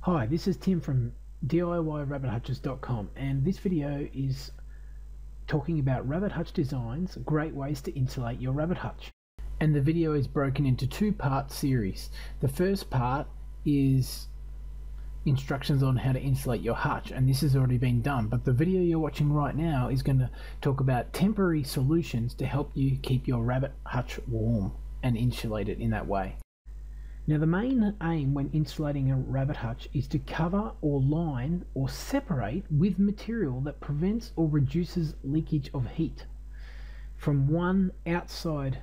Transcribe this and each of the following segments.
Hi, this is Tim from DIYRabbitHutches.com, and this video is talking about rabbit hutch designs, great ways to insulate your rabbit hutch. And the video is broken into two-part series. The first part is instructions on how to insulate your hutch, and this has already been done, but the video you're watching right now is going to talk about temporary solutions to help you keep your rabbit hutch warm and insulate it in that way. Now, the main aim when insulating a rabbit hutch is to cover or line or separate with material that prevents or reduces leakage of heat from one outside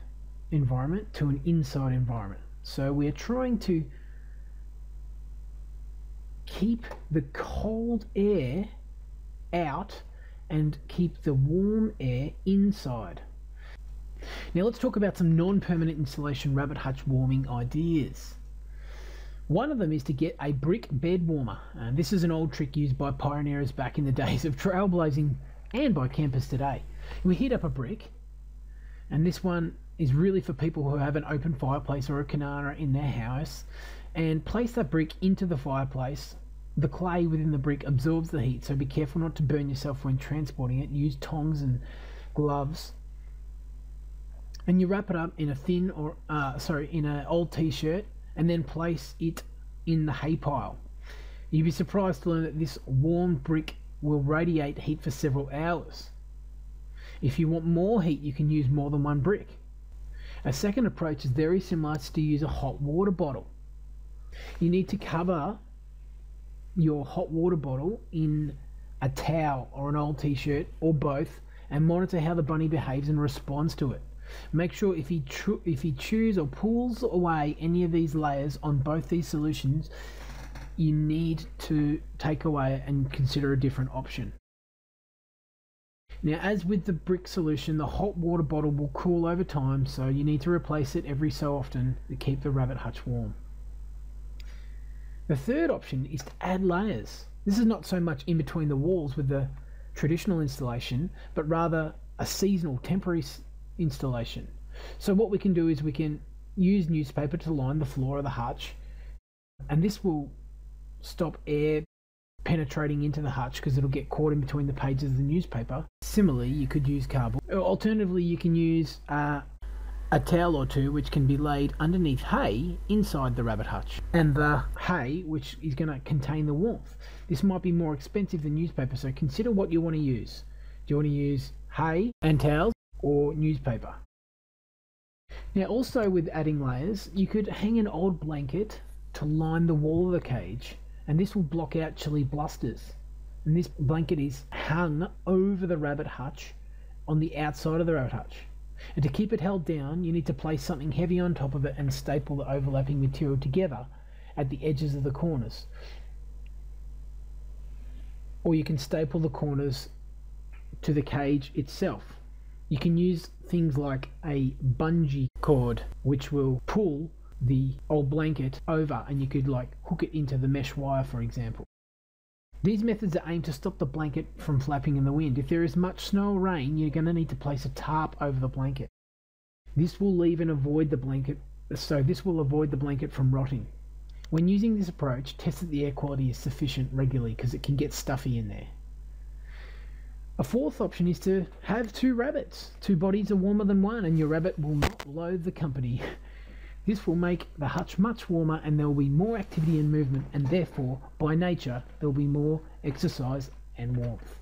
environment to an inside environment. So we are trying to keep the cold air out and keep the warm air inside. Now let's talk about some non-permanent insulation rabbit hutch warming ideas. One of them is to get a brick bed warmer, and this is an old trick used by pioneers back in the days of trailblazing and by campers today. We heat up a brick, and this one is really for people who have an open fireplace or a canara in their house, and place that brick into the fireplace. The clay within the brick absorbs the heat, so be careful not to burn yourself when transporting it. Use tongs and gloves. And you wrap it up in a thin or in an old t-shirt, and then place it in the hay pile. You'd be surprised to learn that this warm brick will radiate heat for several hours. If you want more heat, you can use more than one brick. A second approach is very similar to use a hot water bottle. You need to cover your hot water bottle in a towel or an old t-shirt or both, and monitor how the bunny behaves and responds to it. Make sure if he chews or pulls away any of these layers on both these solutions, you need to take away and consider a different option. Now, as with the brick solution, the hot water bottle will cool over time, so you need to replace it every so often to keep the rabbit hutch warm. The third option is to add layers. This is not so much in between the walls with the traditional installation, but rather a seasonal, temporary installation. So what we can do is we can use newspaper to line the floor of the hutch, and this will stop air penetrating into the hutch because it'll get caught in between the pages of the newspaper. Similarly, you could use cardboard. Alternatively, you can use a towel or two which can be laid underneath hay inside the rabbit hutch, and the hay which is going to contain the warmth. This might be more expensive than newspaper, so consider what you want to use. Do you want to use hay and towels or newspaper? Now, also with adding layers, you could hang an old blanket to line the wall of the cage, and this will block out chilly blusters. And this blanket is hung over the rabbit hutch on the outside of the rabbit hutch. And to keep it held down, you need to place something heavy on top of it and staple the overlapping material together at the edges of the corners. Or you can staple the corners to the cage itself. You can use things like a bungee cord which will pull the old blanket over, and you could like hook it into the mesh wire, for example. These methods are aimed to stop the blanket from flapping in the wind. If there is much snow or rain, you're going to need to place a tarp over the blanket. This will avoid the blanket from rotting. When using this approach, test that the air quality is sufficient regularly because it can get stuffy in there. A fourth option is to have two rabbits. Two bodies are warmer than one, and your rabbit will not loathe the company. This will make the hutch much warmer, and there will be more activity and movement, and therefore, by nature, there will be more exercise and warmth.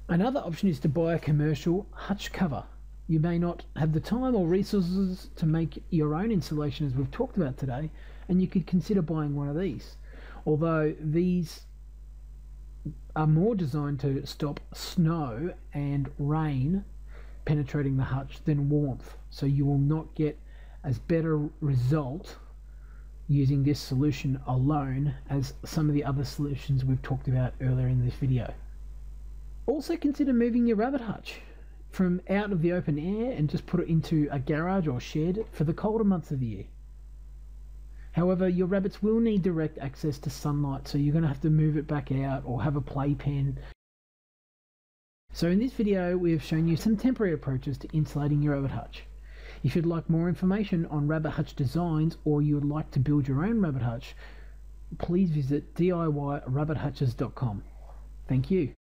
Another option is to buy a commercial hutch cover. You may not have the time or resources to make your own insulation, as we've talked about today, and you could consider buying one of these. Although these are more designed to stop snow and rain penetrating the hutch than warmth, so you will not get as better result using this solution alone as some of the other solutions we've talked about earlier in this video. Also consider moving your rabbit hutch from out of the open air and just put it into a garage or shed for the colder months of the year. However, your rabbits will need direct access to sunlight, so you're going to have to move it back out or have a playpen. So in this video, we have shown you some temporary approaches to insulating your rabbit hutch. If you'd like more information on rabbit hutch designs, or you would like to build your own rabbit hutch, please visit DIYrabbithutches.com. Thank you.